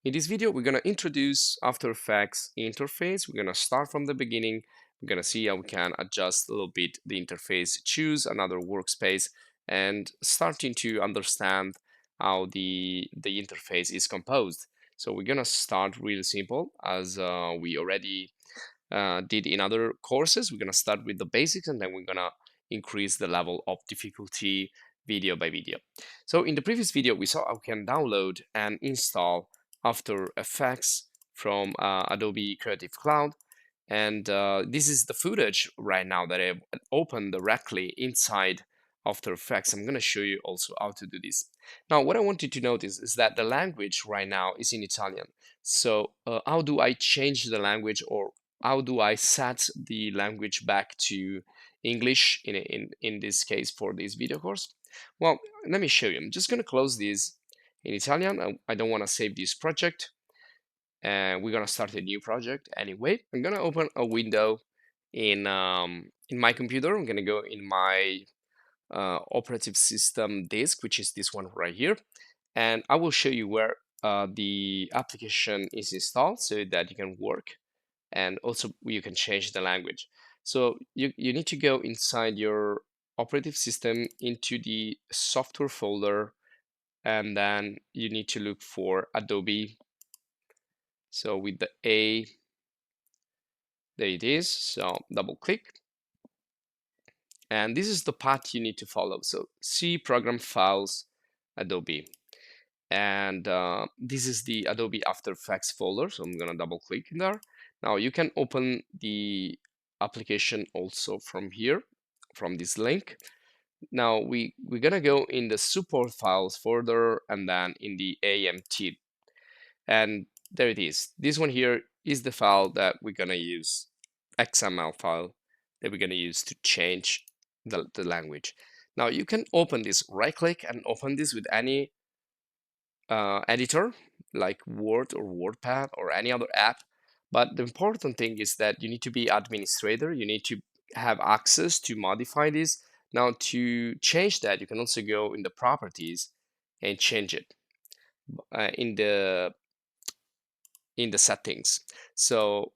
In this video, we're going to introduce After Effects interface. We're going to start from the beginning. We're going to see how we can adjust a little bit the interface, choose another workspace, and starting to understand how the interface is composed. So we're going to start really simple, as we already did in other courses. We're going to start with the basics, and then we're going to increase the level of difficulty video by video. So in the previous video, we saw how we can download and install After Effects from Adobe Creative Cloud. And this is the footage right now that I've opened directly inside After Effects. I'm going to show you also how to do this. Now, what I want you to notice is that the language right now is in Italian. So how do I change the language, or how do I set the language back to English in this case for this video course? Well, let me show you. I'm just going to close this in Italian. I don't want to save this project, and we're going to start a new project anyway. I'm going to open a window in my computer. I'm going to go in my operative system disk, which is this one right here, and I will show you where the application is installed so that you can work, and also you can change the language. So you need to go inside your operative system into the software folder, and then you need to look for Adobe. So with the A, there it is. So double click, and this is the path you need to follow. So C Program Files, Adobe, and this is the Adobe After Effects folder. So I'm gonna double click in there. Now you can open the application also from here, from this link. Now we're gonna go in the support files folder, and then in the AMT, and there it is. This one here is the file that we're gonna use, XML file that we're gonna use to change the language. Now you can open this, right click and open this with any editor like Word or WordPad or any other app. But the important thing is that you need to be administrator. You need to have access to modify this. Now to change that, you can also go in the properties and change it in the settings. So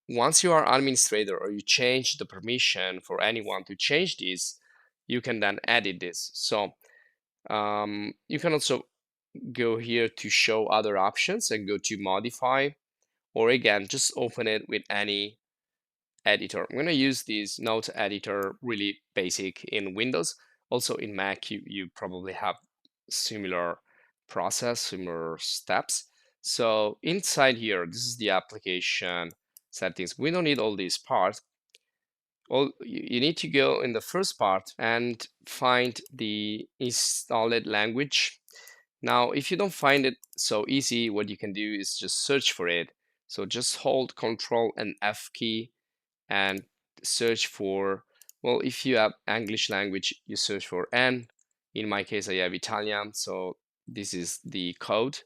once you are administrator, or you change the permission for anyone to change this, you can then edit this. So you can also go here to show other options and go to modify, or again, just open it with any editor. I'm going to use this note editor, really basic in Windows. Also in Mac, you probably have similar process, similar steps. So inside here, this is the application settings. We don't need all these parts. All you need to go in the first part and find the installed language. Now, if you don't find it so easy, what you can do is just search for it. So just hold Control and F key and search for, well, if you have English language, you search for N. In my case, I have Italian, so this is the code.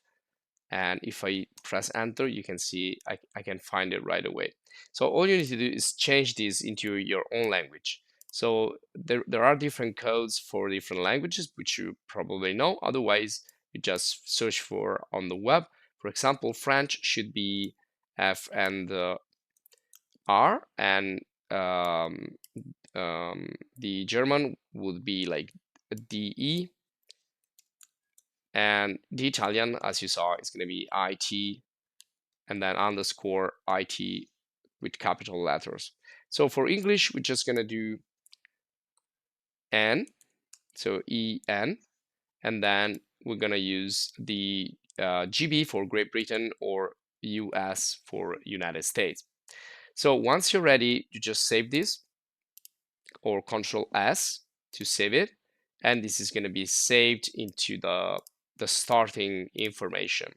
And if I press enter, you can see I can find it right away. So all you need to do is change this into your own language. So there are different codes for different languages, which you probably know. Otherwise, you just search for on the web. For example, French should be F and R, and the German would be like DE, and the Italian, as you saw, is going to be IT, and then underscore IT with capital letters. So for English, we're just going to do N, so EN, and then we're going to use the GB for Great Britain, or US for United States. So once you're ready, you just save this, or Control S to save it, and this is going to be saved into the starting information.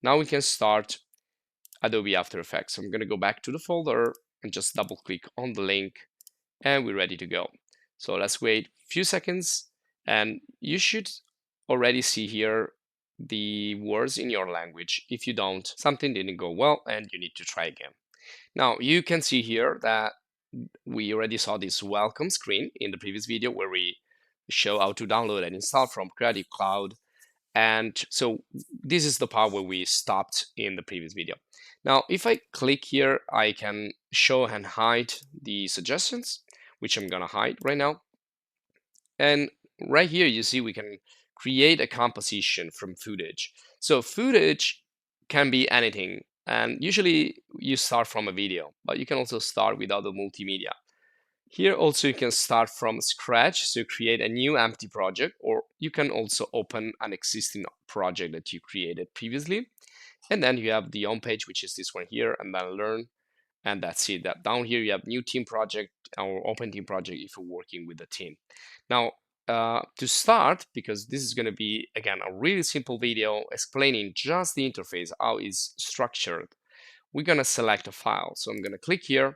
Now we can start Adobe After Effects. So I'm going to go back to the folder and just double click on the link, and we're ready to go. So let's wait a few seconds, and you should already see here the words in your language. If you don't, something didn't go well and you need to try again. Now you can see here that we already saw this welcome screen in the previous video, where we show how to download and install from Creative Cloud And so this is the part where we stopped in the previous video. Now, if I click here, I can show and hide the suggestions, which I'm gonna hide right now. And right here, you see we can create a composition from footage. So footage can be anything. And usually you start from a video, but you can also start with other multimedia. Here also you can start from scratch, so create a new empty project, or you can also open an existing project that you created previously. And then you have the home page, which is this one here, and then learn, and that's it. That down here you have new team project or open team project if you're working with a team. Now, to start, because this is going to be again a really simple video explaining just the interface, how it's structured, we're going to select a file. So I'm going to click here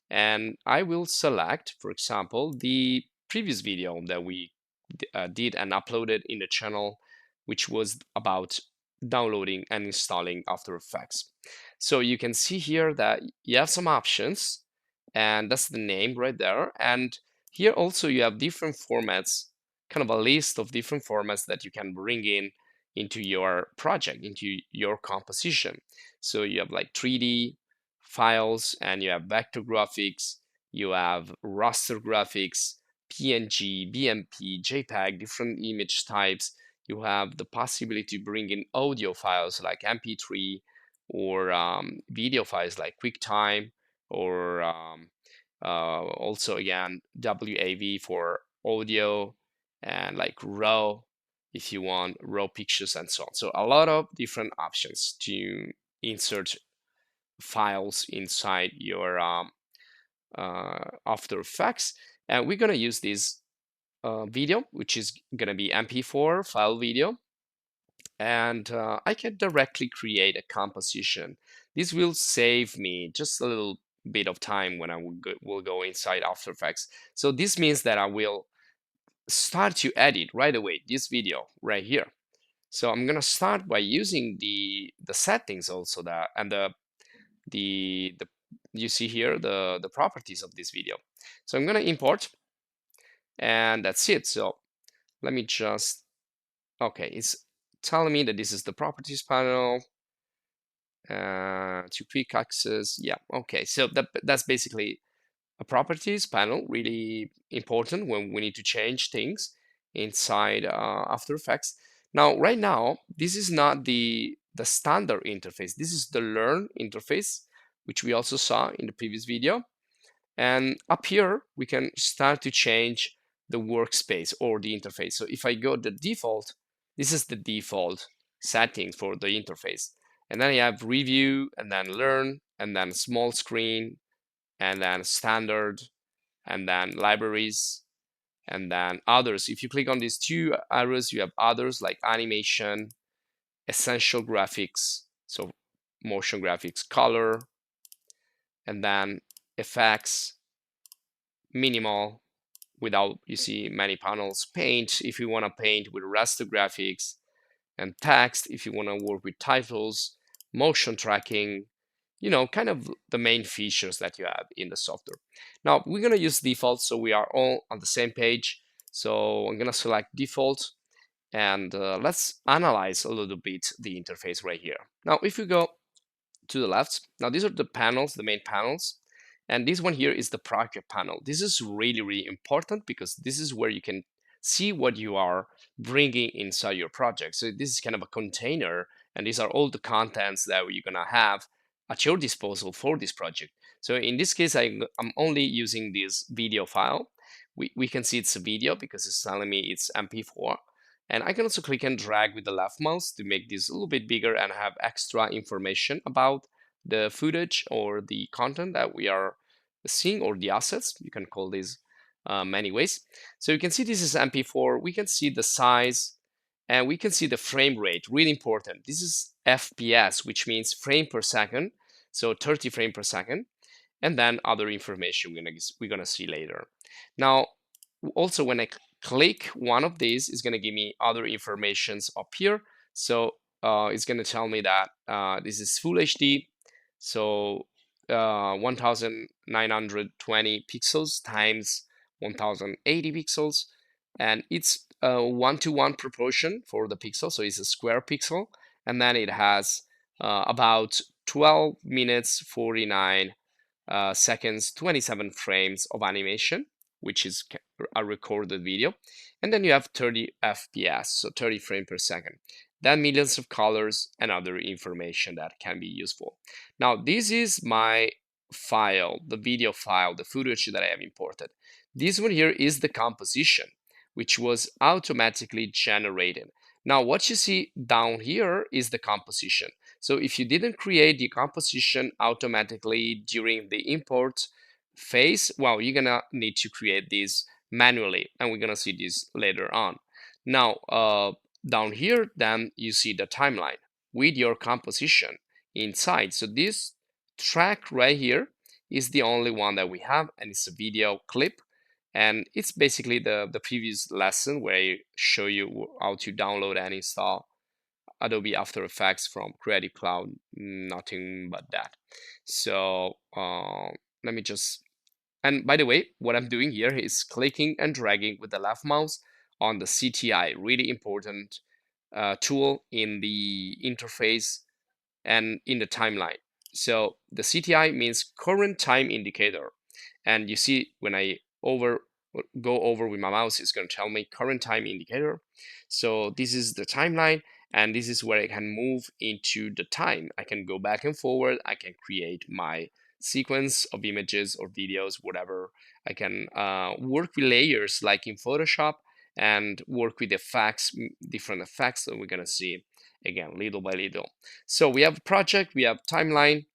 and I will select, for example, the previous video that we did and uploaded in the channel, which was about downloading and installing After Effects. So you can see here that you have some options, and that's the name right there. And here also you have different formats, kind of a list of different formats that you can bring in into your project, into your composition. So you have like 3D files, and you have vector graphics, you have raster graphics, PNG, BMP, JPEG, different image types. You have the possibility to bring in audio files like MP3, or video files like QuickTime, or also again WAV for audio, and like RAW if you want RAW pictures and so on. So a lot of different options to insert files inside your After Effects. And we're going to use this video, which is going to be MP4 file video. And I can directly create a composition. This will save me just a little bit of time when I will go inside After Effects. So this means that I will start to edit right away this video right here. So I'm gonna start by using the settings also, that and the you see here the properties of this video. So I'm gonna import, and that's it. So let me just, okay, it's telling me that this is the properties panel, to quick access. Yeah, okay, so that's basically a properties panel, really important when we need to change things inside After Effects. Now, right now, this is not the standard interface. This is the learn interface, which we also saw in the previous video. And up here, we can start to change the workspace or the interface. So if I go to default, this is the default settings for the interface. And then I have review, and then learn, and then small screen, and then standard, and then libraries, and then others. If you click on these two arrows, you have others like animation, essential graphics, so motion graphics, color, and then effects, minimal, without, you see, many panels, paint if you want to paint with raster graphics, and text if you want to work with titles, motion tracking, kind of the main features that you have in the software. Now we're going to use default, so we are all on the same page. So I'm going to select default, and let's analyze a little bit the interface right here. Now if we go to the left, now these are the panels, the main panels, and this one here is the project panel. This is really, really important because this is where you can see what you are bringing inside your project. So this is kind of a container, and these are all the contents that you're gonna have at your disposal for this project. So in this case, I'm only using this video file. We can see it's a video because it's telling me it's MP4. And I can also click and drag with the left mouse to make this a little bit bigger and have extra information about the footage or the content that we are seeing, or the assets. You can call these many ways. So you can see this is MP4. We can see the size, and we can see the frame rate. Really important. This is FPS, which means frame per second. So 30 frame per second. And then other information we're gonna see later. Now, also when I click one of these, it's gonna give me other informations up here. So it's gonna tell me that this is Full HD, so 1920 pixels times 1080 pixels, and it's a 1-to-1 proportion for the pixel, so it's a square pixel, and then it has about 12 minutes 49 seconds, 27 frames of animation, which is a recorded video. And then you have 30 FPS, so 30 frames per second. Then millions of colors and other information that can be useful. Now, this is my file, the video file, the footage that I have imported. This one here is the composition, which was automatically generated. Now, what you see down here is the composition. So if you didn't create the composition automatically during the import phase, well, you're gonna need to create this manually, and we're gonna see this later on. Now, down here, then you see the timeline with your composition inside. So this track right here is the only one that we have, and it's a video clip. And it's basically the previous lesson where I show you how to download and install Adobe After Effects from Creative Cloud, nothing but that. So let me just, and by the way, what I'm doing here is clicking and dragging with the left mouse on the CTI, really important tool in the interface and in the timeline. So the CTI means current time indicator. And you see when I go over with my mouse, it's going to tell me current time indicator. So this is the timeline, and this is where I can move into the time. I can go back and forward. I can create my sequence of images or videos, whatever. I can work with layers like in Photoshop and work with effects, different effects that we're going to see again little by little. So we have project, we have timeline,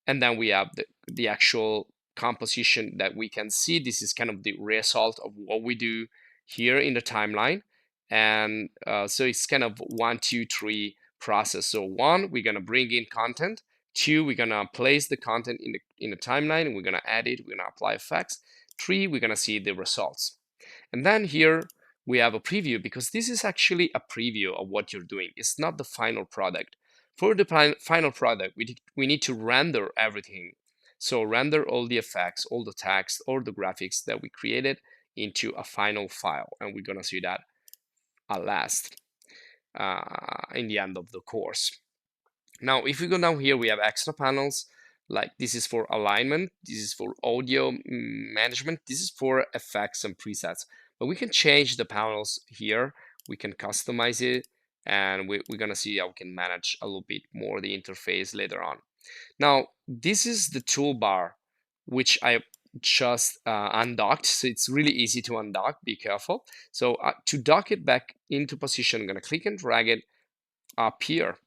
and then we have the actual composition that we can see. This is kind of the result of what we do here in the timeline. And so it's kind of 1, 2, 3 process. So 1, we're gonna bring in content. 2, we're gonna place the content in the timeline, and we're gonna add it, we're gonna apply effects. 3, we're gonna see the results. And then here we have a preview, because this is actually a preview of what you're doing. It's not the final product. For the final product, we need to render everything. So render all the effects, all the text, all the graphics that we created into a final file. And we're gonna see that at last in the end of the course. Now, if we go down here, we have extra panels. Like this is for alignment, this is for audio management, this is for effects and presets. But we can change the panels here, we can customize it, and we're gonna see how we can manage a little bit more the interface later on. Now, this is the toolbar, which I just undocked. So it's really easy to undock, be careful. So to dock it back into position, I'm gonna click and drag it up here.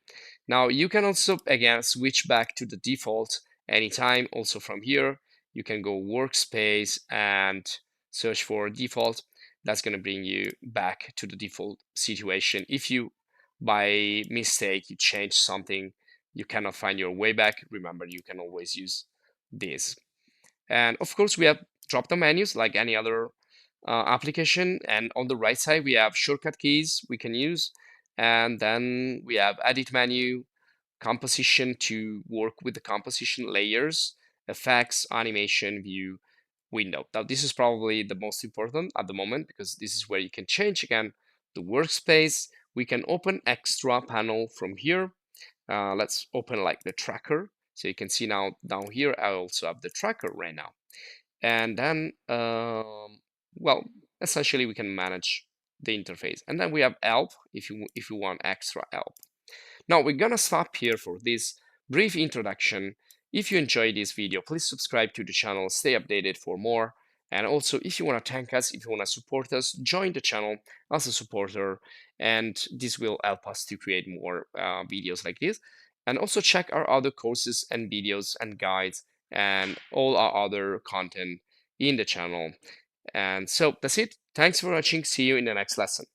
Now you can also, again, switch back to the default anytime. Also from here, you can go workspace and search for default. That's going to bring you back to the default situation. If you, by mistake, you change something, you cannot find your way back, remember, you can always use this. And of course, we have drop-down menus like any other application. And on the right side, we have shortcut keys we can use. And then we have edit menu, composition to work with the composition layers, effects, animation, view, window. Now, this is probably the most important at the moment, because this is where you can change again the workspace. We can open extra panel from here. Let's open like the tracker. So you can see now down here, I also have the tracker right now. And then, well, essentially we can manage the interface. And then we have help if you want extra help. Now we're gonna stop here for this brief introduction. If you enjoyed this video, please subscribe to the channel, stay updated for more. And also, if you want to thank us, if you want to support us, join the channel as a supporter, and this will help us to create more videos like this. And also check our other courses and videos and guides and all our other content in the channel. And so that's it. Thanks for watching. See you in the next lesson.